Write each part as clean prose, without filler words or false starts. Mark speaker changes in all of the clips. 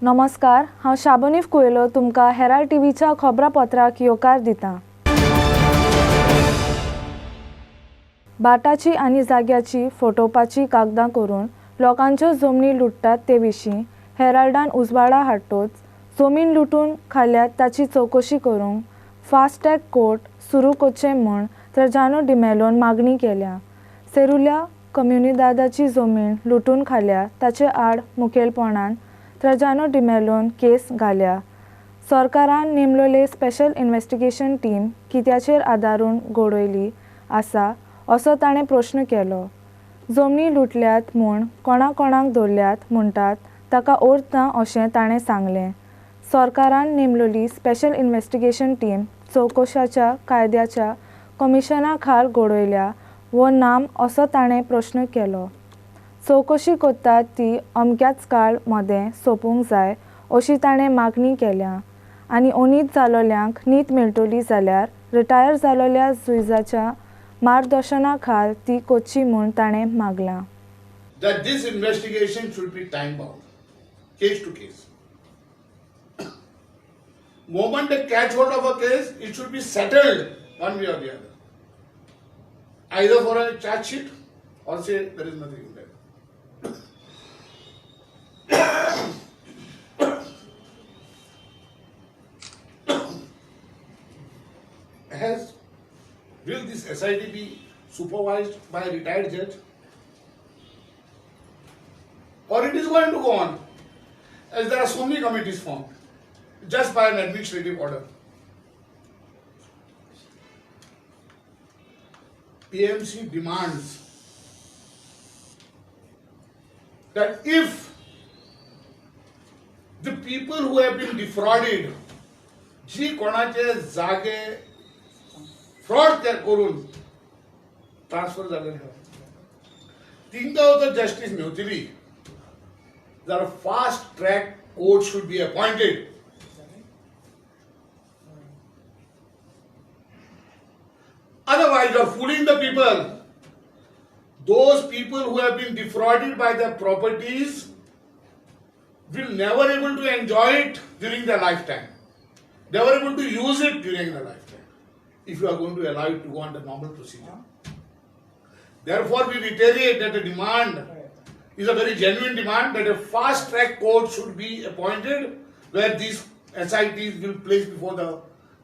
Speaker 1: नमस्कार, हांव शाबनीफ कुयेलो तुमकां हेराल्ड टीव्हीच्या खबरापत्राक येवकार दितां। बाटाची आनी जाग्याची फटोवपाची कागदां करून लोकांच्यो जमनी लुटतात ते विशीं हेराल्डान उजवाडा हाडटोच जमीन लुटून खाल्यात ताची चवकशी करूंक फास्ट ट्रॅक कोर्ट सुरू करचें म्हूण ट्रॅजानो डिमेलोन मागणी केल्या। सेरुल्या कम्युनिदादाची जमीन लुटून खाल्या ताचे आड मुखेलपणान ट्रॅजानो डिमेलोन केस घाल्या। सरकारान नेमलेली स्पेशल इन्व्हेस्टिगेशन टीम कित्याचेर आदारून घडयली आसा असो ताणें प्रश्न केलो। जमनी लुटल्यात म्हूण कोणाक धरल्यात म्हणटात ताका अर्थ ना अशें ताणें सांगलें। सरकारान नेमलेली स्पेशल इन्व्हेस्टिगेशन टीम चवकशाच्या कायद्याच्या कमिशना खाल घडयल्या वो नाम असो ताणें प्रश्न केलो। चवकशी कोत्तात ती अमक्याच काळ मदें सोंपूंक जाय अशी ताणें मागणी केल्या आनी अनीत जालोल्यांक न्हीद मेळटली जाल्यार रिटायर जालोल्या जुइजाच्या मार्गदर्शना खाल ती कोची म्हूण ताणें मागलां।
Speaker 2: That this investigation should be time bound, case to case. Moment they catch hold of a case, it should be settled one way or the other. Either for a charge sheet or say there is nothing in there. Will this SIT be supervised by a retired judge? Or it is going to go on as there are so many committees formed just by an administrative order. PMC demands that if the people who have been defrauded, जी कोणाचे जागे fraud करून transfer जालेले तिंका justice मेळटली जाल्यार fast track court should be appointed. Otherwise, you are fooling the people. Those people who have been defrauded by their properties will never able to enjoy it during their lifetime. Never able to use it during their lifetime. If you are going to allow it to go on the normal procedure. Therefore, we reiterate that the demand is a very genuine demand that a fast track court should be appointed where these SITs will place before the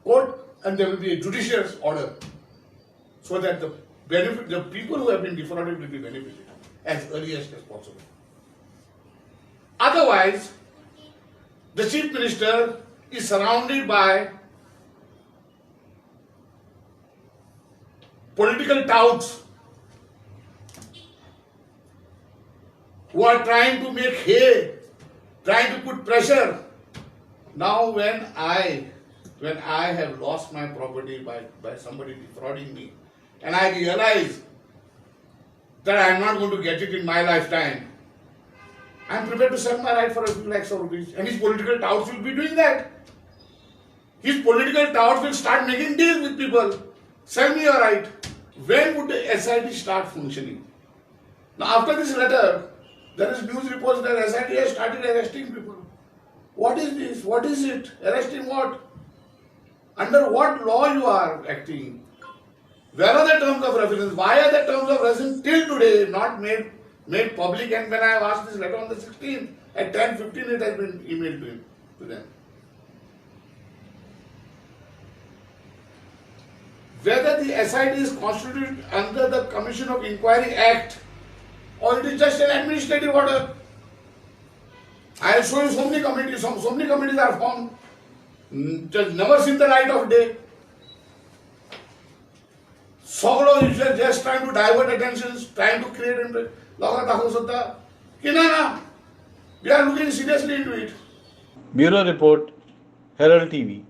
Speaker 2: court and there will be a judicious order so that the people who have been defrauded will be benefited as earliest as possible. Otherwise, the Chief Minister is surrounded by political touts who are trying to make hay, trying to put pressure. Now when I have lost my property by somebody defrauding me and I realize that I am not going to get it in my lifetime, I am prepared to sell my right for a few lakhs of rupees, and his political touts will be doing that. His political touts will start making deals with people. Sell me your right. When would the SIT start functioning? Now after this letter, there is news reports that SIT has started arresting people. What is this? What is it? Arresting what? Under what law you are acting? Where are the terms of reference? Why are the terms of reference till today not made public? And when I have asked this letter on the 16th, at 10:15 it has been emailed to them. Whether the SIT is constituted under the Commission of Inquiry Act or it is just an administrative order. I will show you so many committees, so many committees are formed, just never seen the light of day. Soglo is just trying to divert attentions, trying to create interest. We are looking seriously into it.
Speaker 3: Bureau Report, Herald TV.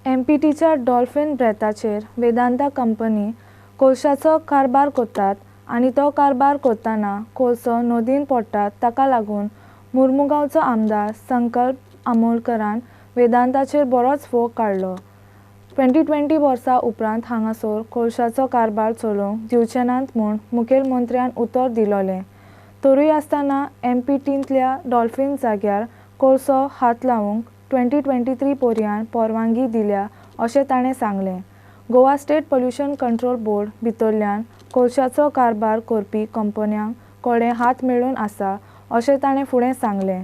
Speaker 1: MPTच्या dolphin ब्रेथाचेर Vedanta company कोळशाचो कारबार करतात आनी तो कारबार करतना कोळसो नदीन पडटात ताका लागून मुर्मुगांवचो आमदार संकल्प आमोलकरान वेदांताचेर बरोच फोग काडलो। 2020 वर्सा उपरांत हांगासर कोळशाचो कारबार चलोवंक दिवचे नात म्हूण मुखेलमंत्र्यान उतर दिलोलें, तरूय आसतना MPTंतल्या डॉल्फिन जाग्यार कोळसो हात लावंक 2023 पर्यंत परवानगी दिल्या अशें ताणें सांगलें. Goa state pollution control board भितरल्यान कोळशाचो कारबार करपी कंपन्यांक कडेन हात मेळून आसा अशें ताणें फुडें सांगलें.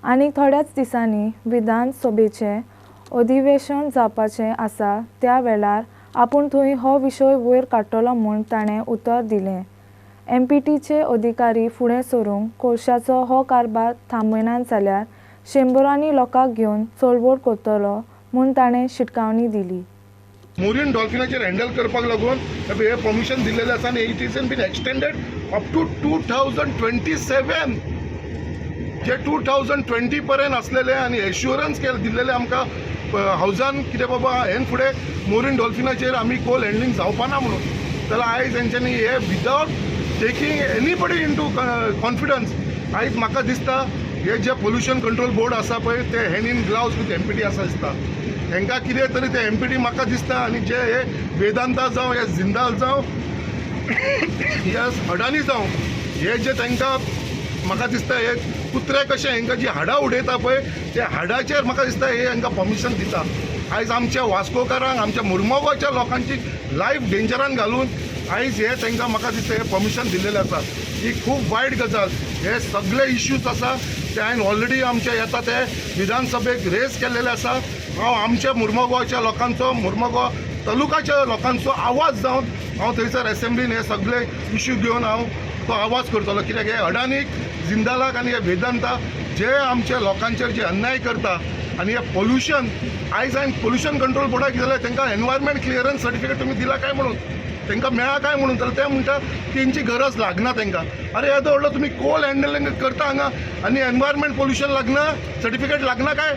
Speaker 1: आनी थोड्याच दिसांनी विधानसभेचें अधिवेशन जावपाचें आसा त्या वेळार आपूण थंय हो विशय वयर काडटलो म्हूण ताणें उतर दिलें. MPTचे अधिकारी फुडें सरून कोळशाचो हो कारबार थांबयनात जाल्यार शंबरांनी लोकांक घेवन चळवळ करतलो म्हूण ताणें शिटकावणी दिली.
Speaker 4: मोरीन डॉल्फिनाचेर हँडल करपाक लागून हे परमिशन दिल्लेलें आसा आनी it is been extended up to 2027. जे 2020 पर्यंत आसलेले आनी एश्युरन्स दिल्लेले आमकां हावजान कितें बाबा हेन फुडें मोरीन डॉल्फिनाचेर आमी कोल हँडलिंग जावपाना म्हणून. जाल्यार आयज हेंच्यांनी हे without taking anybody into confidence आयज म्हाका दिसता हे जे पोल्युशन कंट्रोल बोर्ड आसा पळय ते hand in gloves with MPT आसा दिसता. हांकां कितें तरी ते MPT म्हाका दिसता आनी जे हे वेदांता जावं हे जिंदाल जावं हे अडानी जावं हे जे तांकां म्हाका दिसता हे कुत्रे कशे हांकां जी हाडां उडयता पळय त्या हाडाचेर म्हाका दिसता हे हांकां परमिशन दिता. आयज आमच्या वास्कोकारांक आमच्या मुर्मुगांवच्या लोकांची लायफ डेंजरान घालून आयज हे तांकां म्हाका दिसता हे परमिशन दिल्लेलें आसा. ही खूब वायट गजाल. हे सगळे इश्यूज आसा ते हांवें ऑलरेडी आमचे येता ते विधानसभेक रेज केल्लेले आसा. हांव आमच्या मुर्मुगांवच्या लोकांचो मुर्मुगांव तालुकाच्या लोकांचो आवाज जावन हांव थंयसर असेंब्लीन हे सगळे इश्यू घेवन हांव तो आवाज करतलो. कित्याक हे अडानीक जिंदालाक आनी हे वेदांता जे आमच्या लोकांचेर जे अन्याय करता आनी हे पोल्युशन आयज हांवें पोल्युशन कंट्रोल बोर्डाक गेले तांकां एनवायरमेंट क्लियरन्स सर्टिफिकेट तुमी दिला काय म्हणून तांकां मेळ्ळा काय म्हणून. जाल्यार ते म्हणटा तेंची गरज लागना तांकां. अरे येदो व्हडलो तुमी कोल हँडलिंग करता हांगा आनी एनवायरमेंट पोल्युशन लागना सर्टिफिकेट लागना काय.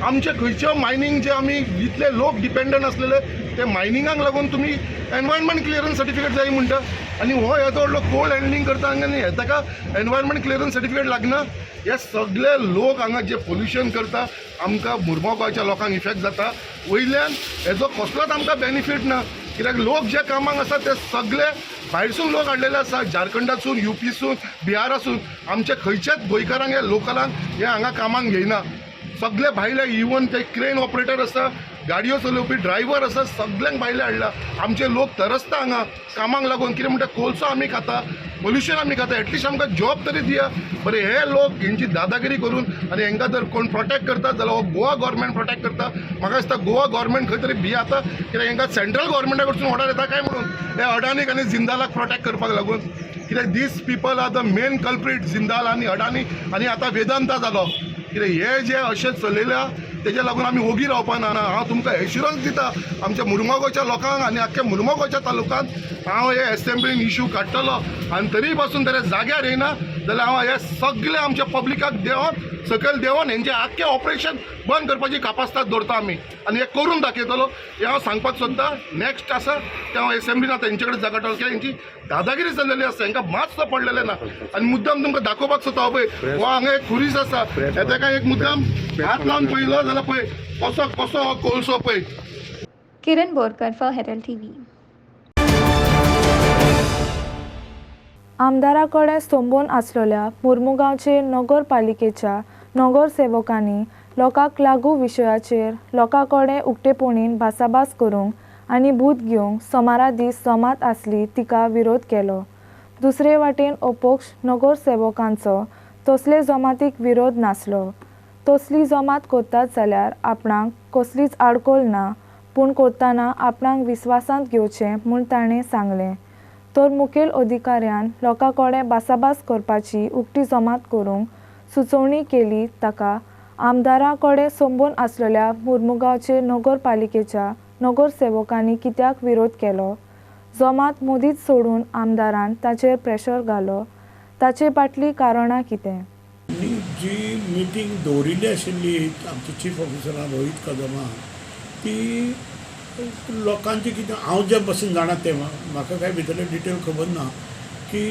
Speaker 4: आमचे खंयच्यो मायनींग जे आमी इतले लोक डिपेंडंट आसलेले ते मायनिंगाक लागून तुमी एनवायरमेंट क्लियरन्स सर्टिफिकेट जाय म्हणटा आनी हो येदो व्हडलो कोल हँडलिंग करता हांगा आनी ताका एनवायरमेंट क्लियरन्स सर्टिफिकेट लागना. हे सगळे लोक हांगा जे पोल्युशन करता आमकां मुर्मुगांवच्या लोकांक इफेक्ट जाता. वयल्यान हेजो कसलोच आमकां बेनिफीट ना. कित्याक लोक जे कामाक आसा ते सगळे भायरसून लोक हाडलेले आसा. झारखंडासून UPसून बिहारासून आमचे खंयचेच गोंयकारांक हे लोकलांक हे हांगा कामाक घेयना. सगळे भायले इवन ते क्रेन ऑपरेटर आसा गाडयो चलोवपी ड्रायव्हर आसा सगळ्यांक भायले हाडला. आमचे लोक तरसता हांगा कामाक लागून. कितें म्हणटा कोळसो आमी खाता पोल्युशन आमी खाता एटलिस्ट आमकां जॉब तरी दिया. बरें हे लोक हेंची दादागिरी करून आनी हांकां जर कोण प्रोटेक्ट करता जाल्यार हो गोवा गव्हर्मेंट प्रोटेक्ट करता. म्हाका दिसता गोवा गव्हर्मेंट खंय तरी भियाता कित्याक हांकां सेंट्रल गव्हर्मेंटा कडसून ऑर्डर येता काय म्हणून हे अडानीक आनी जिंदालाक प्रोटेक्ट करपाक लागून. कित्याक दीस people are the main culprit Jindal आनी अडानी आनी आतां वेदांता जालो. कित्याक हे जे अशें चलयल्या तेजे लागून आमी ओगी रावपाना. हांव तुमकां एश्युरन्स दिता आमच्या मुर्मुगांवच्या लोकांक आनी आख्या मुर्मुगांवच्या तालुक्यांत हांव हे असेंब्लीन इश्यू काडटलो आनी तरी पासून तेरे जाग्यार येना जाल्यार हांव हे सगळे आमच्या पब्लिकाक देंवन सकयल देंवन हेंचें आख्खें ऑपरेशन बंद करपाची कापास्ताद दवरता आमी आनी हे करून दाखयतलो हे हांव सांगपाक सोदतां. नेक्स्ट आसा ते हांव असेंब्लीन आतां हेंचे कडेन जागाटलो कित्याक हेंची दादागिरी चल्लेली आसा. हांकां मात सुद्दां पडलेलें ना आनी मुद्दाम तुमकां दाखोवपाक सोदता पळय हो हांगा एक खुरीस आसा ताका एक मुद्दाम हात लावन पळयलो जाल्यार पळय कसो कसो हो कोळसो पळय.
Speaker 5: किरण बोरकर फॉर हेरल्ड TV.
Speaker 1: आमदाराकडे सोंबून आसलेल्या मुर्मुगांवचे नगरपालिकेच्या नगरसेवकांनी लोकांक लागू विशयाचेर लोकांकडे उक्तेपणीन भासाभास करूंक आनी भूत घेवंक सोमारा दीस जमात आसली तिका विरोध केलो. दुसरे वाटेन अपक्ष नगरसेवकांचो तसले जमातीक विरोध नासलो. तसली जमात करतात जाल्यार आपणाक कसलीच आडखळ ना पूण करतना आपणाक विस्वासांत घेवचें म्हूण ताणें सांगलें. तर मुखेल अधिकाऱ्यान लोकांकडे भासाभास करपाची उक्ती जमात करूंक सुचोवणी केली. ताका आमदाराकडे सोंबून आसलेल्या मुर्मुगांवचे नगरपालिकेच्या नगरसेवकांनी कित्याक विरोध केलो. जमात मदींच सोडून आमदारान ताचेर प्रेशर घालो. ताचे फाटली कारणां कितें.
Speaker 6: जी मिटींग दवरिल्ली आशिल्ली आमच्या चीफ ऑफिसरान रोहित कदमा ती लोकांचे कितें हांव जे बसून जाणा तें म्हाका काय भितरले डिटेल खबर ना की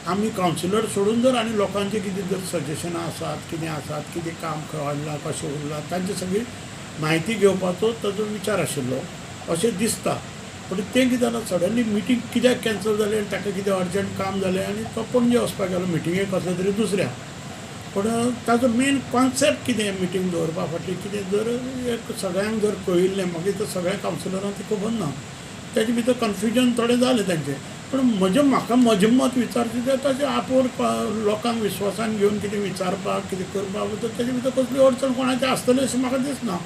Speaker 6: आमी कावन्सिलर सोडून जर आनी लोकांचे कितें जर सजेशनां आसात कितें काम घडलां कशें उरलां तांची सगळी म्हायती घेवपाचो ताजो विचार आशिल्लो अशें दिसता. पूण तें कितें जालें सडनली मिटींग कित्याक कॅन्सल जालें ताका कितें अर्जंट काम जालें आनी तो पणजे वचपाक गेलो मिटिंगेक कसले तरी दुसऱ्या पूण ताजो मेन कॉन्सेप्ट कितें मिटींग दवरपा फाटली कितें जर एक सगळ्यांक जर कळिल्लें मागीर तर सगळ्या कावन्सिलरांक ती खबर ना तेजे भितर कन्फ्युजन थोडें जालें तांचें पूण म्हाका म्हजें मत विचारचें तें ताचें आपोर लोकांक विश्वासान घेवन कितें विचारपाक कितें करपाक तर तेजे भितर कसली अडचण कोणाचें आसतली अशें म्हाका दिसना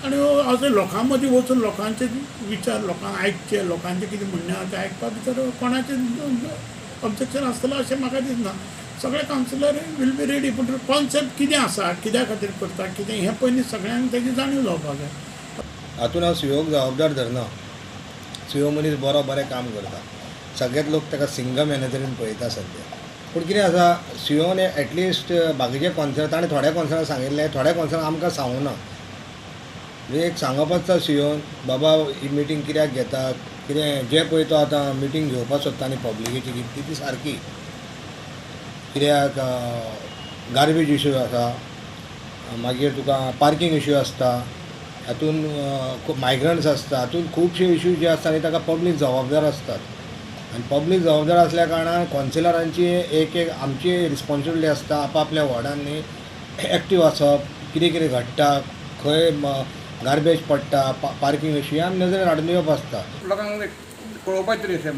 Speaker 6: आनी अशें लोकां मदीं वचून लोकांचे विचार लोकांक आयकचे लोकांचें कितें म्हणणें आसा तें आयकपा भितर कोणाचें ऑब्जेक्शन आसतलें अशें म्हाका दिसना सगळे कावन्सिलर वील बी रेडी पूण कॉन्सेप्ट कितें आसा कित्या खातीर करता कितें हें पयलीं सगळ्यांक तेजी जाणीव जावपाक जाय
Speaker 7: हातून हांव सीओक जबाबदार धरना सीओ मनीस बरें काम करता सगळेच लोक ताका सिंगल मॅनेजरीन पळयता सद्या पूण कितें आसा सीओन एटलिस्ट बाकीचे कॉन्सर्ट ताणें थोड्या कॉन्सर्टाक सांगिल्लें थोड्या कॉन्सर्टाक आमकां सांगूं ना म्हणजे एक सांगप आसता सीओन बाबा ही मिटींग कित्याक घेतात कितें जें पळय तो आतां मिटींग घेवपाक सोदता न्ही पब्लिकेची ती सारकी कित्याक गार्बेज इश्यू आसा मागीर तुका पार्किंग इश्यू आसता हातून मायग्रंट्स आसता हातून खुबशे इश्यू जे आसता न्ही ताका पब्लीक जबाबदार आसतात आनी पब्लीक जबाबदार आसल्या कारणान कॉन्सिलरांची एक आमची रिस्पॉन्सिबिलिटी आसता आपल्या वॉर्डांनी एक्टीव आसप कितें कितें घडटा खंय गार्बेज पडटा पार्किंग इश्यू आमी नजरेन हाडून येवप आसता
Speaker 8: लोकांक कळोवपाक तरी अशें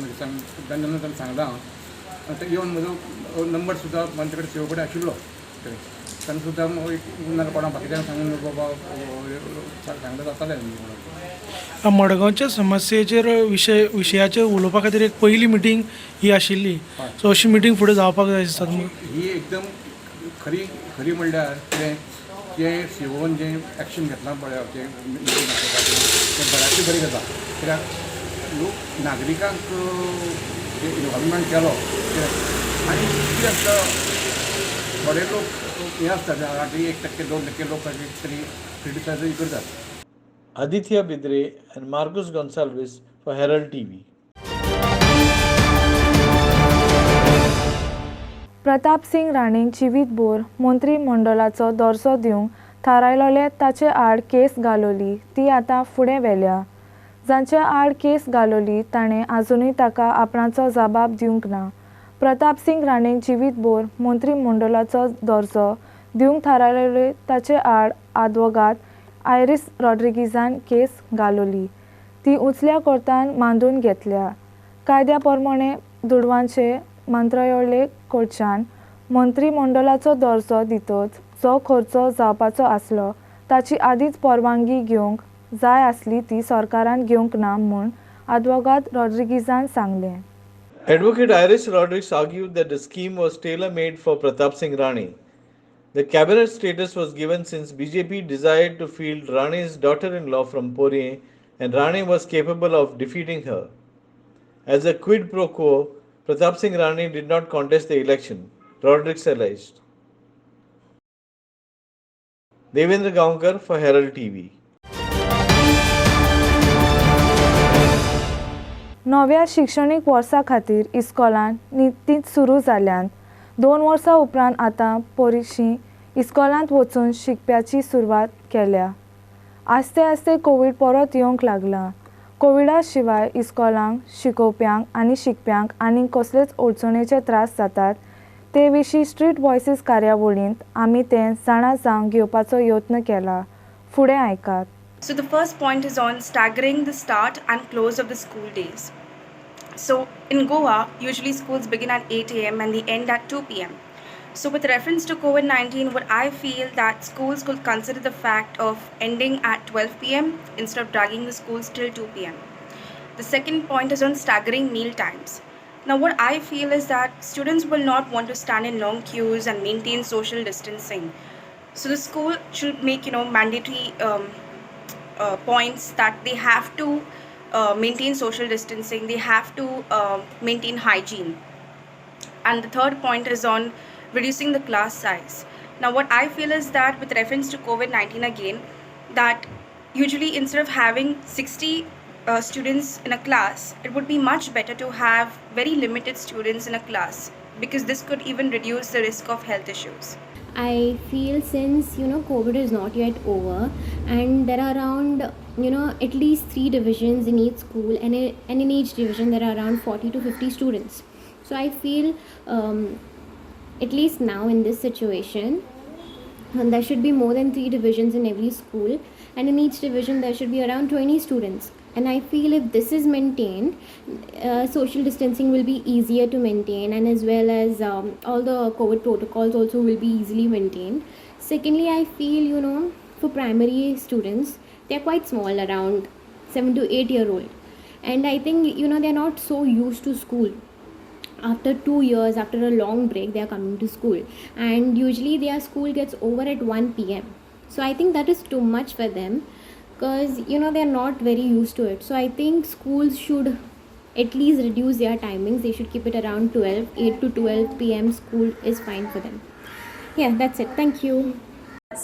Speaker 8: जेन्ना सांगला हांव येवन म्हजो नंबर सुद्दां म्हजे कडेन सेव कडेन आशिल्लो तेन्ना सुद्दां नाजाल्यार कोणाक बाकीच्यांक सांगून बाबा सांगता जातालें म्हणून
Speaker 9: मडगांवच्या समस्येचेर विशयाचेर उलोवपा खातीर एक पयली मिटींग ही आशिल्ली सो अशी मिटींग फुडें जावपाक जाय दिसता तुमकां
Speaker 8: ही एकदम खरी म्हणल्यार जें सीओन जें एक्शन घेतलां बऱ्याचें तें बऱ्याची बरी जाता कित्याक लोक नागरिकांक इनवॉल्वमेंट केलो आनी कितें आसता थोडे लोक हे आसता 1% 2% लोक तरी क्रिटिसायजूय करतात.
Speaker 3: Aditya Bidre and Marcus Gonsalves for Herald TV.
Speaker 1: Pratap Singh राणेंक जिवीतभर मंत्रिमंडळाचो दर्जो दिवंक थारायलोले ताचे आड केस घालोली ती आतां फुडें व्हेल्या जांचे आड केस घालोली ताणें आजुनूय ताका आपणाचो जबाब दिवंक ना प्रताप सिंग राणेंक जिवीतभर मंत्रिमंडळाचो दर्जो दिवंक थारायलोले ताचे आड आदवोगाद आयरिस रॉड्रिगीजान केस घालोली ती उचल्या कोर्टान मांडून घेतल्या कायद्या प्रमाणे दुडवांचे मंत्रालय कडच्यान मंत्रिमंडळाचो दर्जो दितच जो खर्च जावपाचो आसलो ताची आदींच परवानगी घेवंक जाय आसली ती सरकारान घेवंक ना म्हूण आदवोगाद रॉड्रिगीजान सांगलें.
Speaker 3: Advocate Iris Rodriguez argued that the scheme was tailor-made for Pratap Singh Rane. The cabinet status was given since BJP desired to field Rane's daughter-in-law from Pune and Rane was capable of defeating her. As a quid pro quo, Pratap Singh Rane did not contest the election, Rodriguez alleged. Devendra Gaonkar for Herald TV.
Speaker 1: नव्या शिक्षणीक वर्सा खातीर इस्कॉलांत नितीच सुरू जाल्यांत 2 वर्सां उपरांत आतां पोरिशीं इस्कॉलांत वचून शिकप्याची सुरवात केल्या. आस्ते आस्ते कोवीड परत येवंक लागला. कोविडा शिवाय इस्कॉलांक शिकोवप्यांक आनी शिकप्यांक आनीक कसलेच अडचणीचे त्रास जातात ते विशीं स्ट्रीट व्हॉयसीस कार्यावळींत आमी तें जाणा जावन घेवपाचो यत्न केला. फुडें आयकात.
Speaker 10: So the first point is on staggering the start and close of the school days. So in Goa, usually schools begin at 8 a.m. and they end at 2 p.m. So with reference to COVID-19, what I feel that schools could consider the fact of ending at 12 p.m. instead of dragging the schools till 2 p.m. The second point is on staggering meal times. Now what I feel is that students will not want to stand in long queues and maintain social distancing. So the school should make, mandatory points that they have to maintain social distancing, they have to maintain hygiene. And the third point is on reducing the class size. Now what I feel is that with reference to COVID-19 again, that usually instead of having 60 students in a class, it would be much better to have very limited students in a class because this could even reduce the risk of health issues.
Speaker 11: I feel since COVID is not yet over, and there are around at least 3 divisions in each school, and in each division there are around 40 to 50 students. So I feel at least now in this situation, and there should be more than 3 divisions in every school, and in each division there should be around 20 students. And I feel if this is maintained, social distancing will be easier to maintain, and as well as all the COVID protocols also will be easily maintained. Secondly, I feel for primary students, they're quite small, around 7 to 8 year old, and I think they're not so used to school. After 2 years, after a long break, they are coming to school, and usually their school gets over at 1 p.m. So I think that is too much for them, because they are not very used to it. So I think schools should at least reduce their timings. They should keep it around 8 to 12 p.m. School is fine for them. Yeah, that's it. Thank you.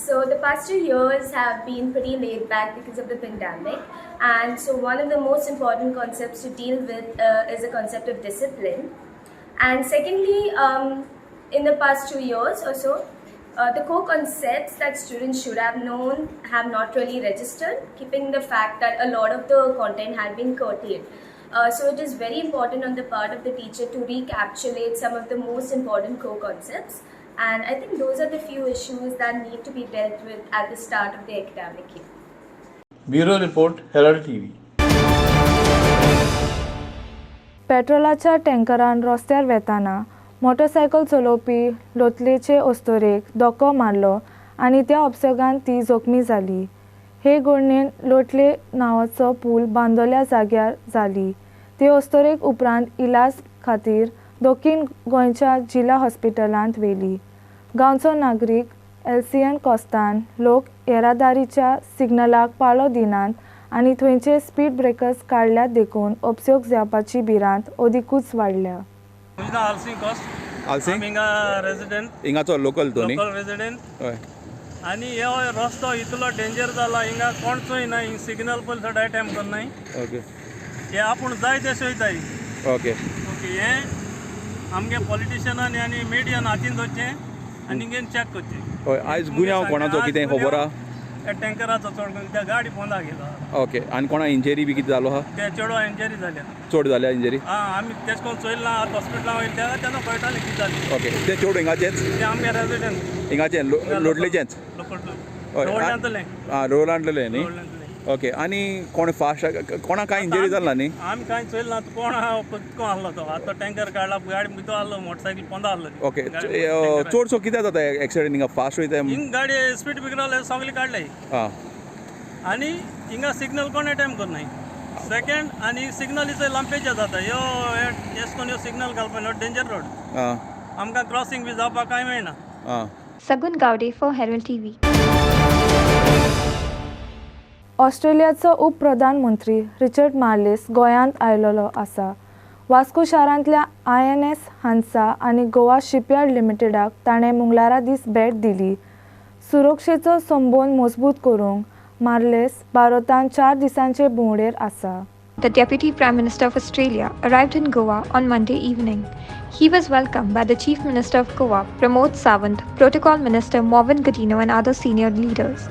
Speaker 12: So the past 2 years have been pretty laid back because of the pandemic, and so one of the most important concepts to deal with is the concept of discipline. And secondly, in the past 2 years or so, the core concepts that students should have known have not really registered, keeping the fact that a lot of the content had been curtailed. So it is very important on the part of the teacher to recapitulate some of the most important core concepts. And I think those are the few issues that need to be dealt with at the start of the academic year.
Speaker 3: Bureau Report, Herald TV.
Speaker 1: पेट्रोलाच्या टँकरान रस्त्यार वेताना motorcycle चलोवपी लोतलेचे अस्तोरेक धक्को मारलो आनी त्या अपघातान ती जखमी जाली. हे घडणेन लोटले नांवाचो पूल बांदलेल्या जाग्यार जाली. ते अस्तोरेक उपरांत इलाज खातीर दक्षिण गोंयच्या जिल्हा हॉस्पिटलांत व्हेली. गांवचो नागरीक एलसीएन कोस्तान लोक येरादारीच्या सिग्नलाक पाळो दिनात आनी थंयचे स्पीड ब्रेकर्स काडल्यात देखून अपघात जावपाची भिरांत अदिकूच वाडल्या.
Speaker 13: हिंगाचो लोकल तो न्ही
Speaker 14: रेजिडेंट
Speaker 13: हय
Speaker 14: आनी हे रस्तो इतलो डेंजर जाला. हिंगा कोणचोय ना, हिंग सिग्नल पयली सदां टायम करनाय.
Speaker 13: ओके
Speaker 14: हे आपूण जाय ते सोयताय.
Speaker 13: ओके
Speaker 14: ओके हे आमगे पॉलिटिशियनांनी आनी मिडियान हातीन धरचें आनी हिंगेन चॅक करचें.
Speaker 13: हय आयज गुन्यांव कोणाचो कितें खबर आहा?
Speaker 14: त्या टँकराचो चड करून त्या गाडी पोंदा गेला.
Speaker 13: ओके आनी कोणा इंजरी बी कितें जालो आहा?
Speaker 14: त्या चेडवा इंजरी जाल्या.
Speaker 13: चड जाल्या इंजरी?
Speaker 14: आमी तेश कोन्न चोयलें ना, हॉस्पिटलां वयले तेन्ना कळटालें कितें जालें.
Speaker 13: ओके ते चेडूं हिंगाचेच?
Speaker 14: ते आमगे रेजिडेंट
Speaker 13: हिंगाचे लोटलेचेच?
Speaker 14: रोवलांतलें.
Speaker 13: आं रोवलांतलें न्ही. ओके आनी कोण फास्ट कोणा कांय इंजरी जाल्या न्ही?
Speaker 14: आमी कांय चोयलें ना. कोण कितको आहलो तो आतां टँकर काडला, गाडी भितर आहलो, मोटरसायकल पोंदा आहलो.
Speaker 13: ओके चडसो कितें जाता एक्सिडेंट हिंगा फास्ट वयता?
Speaker 14: हिंग गाडी स्पीड ब्रेकर सगळी काडले.
Speaker 13: आं
Speaker 14: आनी हिंगा सिग्नल कोणे टायम करनाय. सेकंड आनी सिग्नल इज लांपेचे जाता. ह्यो एश कोन ह्यो सिग्नल घालपाक ह्यो डेंजर रोड. आमकां क्रॉसिंग बी जावपाक कांय मेळना.
Speaker 5: Sagun Gowde for Herald TV.
Speaker 1: ऑस्ट्रेलियाचो उपप्रधानमंत्री रिचर्ड मार्लेस गोंयांत आयिल्लो आसा. वास्को शारांतल्या INS हंसा आनी गोवा शिपयार्ड लिमिटेडाक ताणें मंगळारा दीस भेट दिली. सुरक्षेचो संबंद मजबूत करूंक मार्लेस भारतांत 4 दिसांचे भोंवडेर आसा.
Speaker 5: The Deputy Prime Minister of Australia arrived in Goa on Monday evening. He was welcomed by the Chief Minister of Goa, Pramod Sawant, Protocol Minister Marvin Godino and other senior leaders.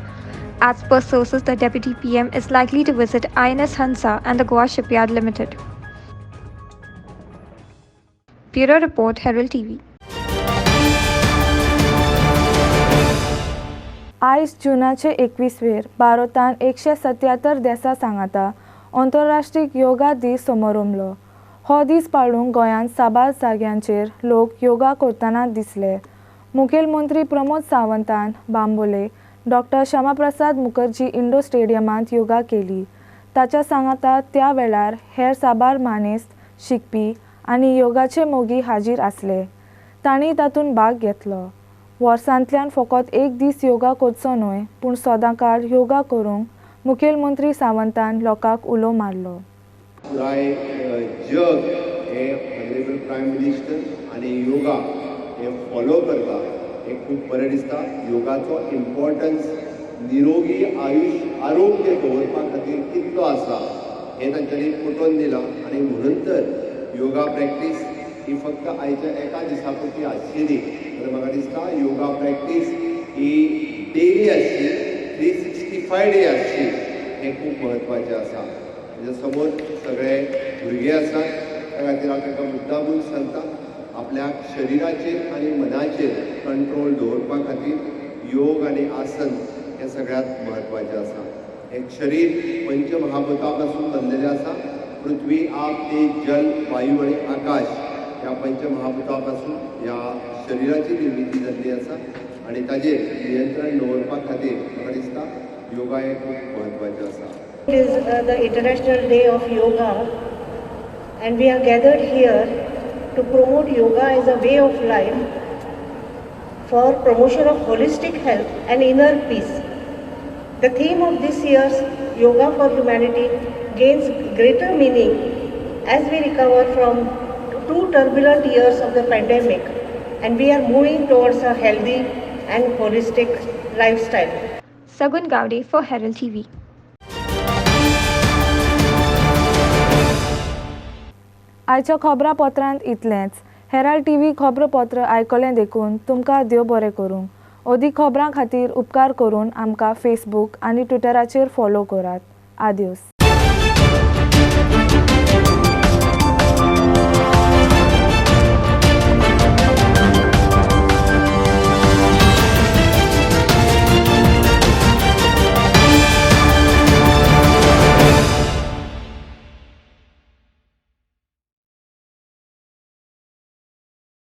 Speaker 5: As per sources, the Deputy PM is likely to visit INS Hansa and the Goa Shipyard Limited. Bureau Report, Herald TV.
Speaker 1: आयज जूनाचे 21 भारतान 177 देशां सांगाता आंतरराष्ट्रीय योगा दीस समारंभलो. हो दीस पाळूंक गोंयांत साबार जाग्यांचेर लोक योगा करतना दिसले. मुखेलमंत्री प्रमोद सावंतान बांबोले डॉक्टर श्यामाप्रसाद मुखर्जी इंडोर स्टेडियमांत योगा केली. ताच्या सांगाता त्या वेळार हेर साबार मानेस्त शिकपी आनी योगाचे मोगी हाजीर आसले. तांणी तातूंत भाग घेतलो. वर्सांतल्यान फकत एक दीस योगा करचो न्हय पूण सदांकाळ योगा करूंक मुखेलमंत्री सावंतान लोकांक उलो मारलो.
Speaker 15: पुराय जग हे ऑनरेबल प्रायम मिनिस्टर आनी योगा हे फॉलो करता हे खूब बरें दिसता. योगाचो इम्पॉर्टन्स निरोगी आरोग्य दवरपा खातीर कितलो आसा हे तांच्यांनी पटोवन दिलां. आनी म्हणून तर योगा प्रॅक्टीस ही फक्त आयच्या एका दिसा पुरती आशिल्ली आनी म्हाका दिसता योगा प्रॅक्टीस ही डेली आसची 365 डे आसची हें खूब म्हत्वाचें आसा. म्हज्या समोर सगळे भुरगे आसात त्या खातीर हांव तांकां मुद्दामून सांगता आपल्याक शरिराचेर आनी मनाचेर कंट्रोल दवरपा खातीर योग आनी आसन हें सगळ्यांत म्हत्वाचें आसा. एक शरीर पंचमहाभूतां पासून बनलेलें आसा. पृथ्वी आप तेज जल वायू आनी आकाश ह्या पंचमहाभूतां पासून ह्या शरिराची निर्मिती जाल्ली आसा आनी ताजेर नियंत्रण दवरपा खातीर म्हाका दिसता योगा हें खूब म्हत्वाचें आसा.
Speaker 16: It is the International Day of Yoga, and we are gathered here to promote yoga as a way of life for promotion of holistic health and inner peace. The theme of this year's Yoga for Humanity gains greater meaning as we recover from 2 turbulent years of the pandemic and we are moving towards a healthy and holistic lifestyle.
Speaker 5: Sagun Gowde for Herald TV.
Speaker 1: आयच्या खबरापत्रांत इतलेंच. Herald TV खबरापत्र आयकलें देखून तुमकां देव बरें करूं. अदीक खबरां खातीर उपकार करून आमकां फेसबूक आनी ट्विटराचेर फॉलो करात. आदियोस.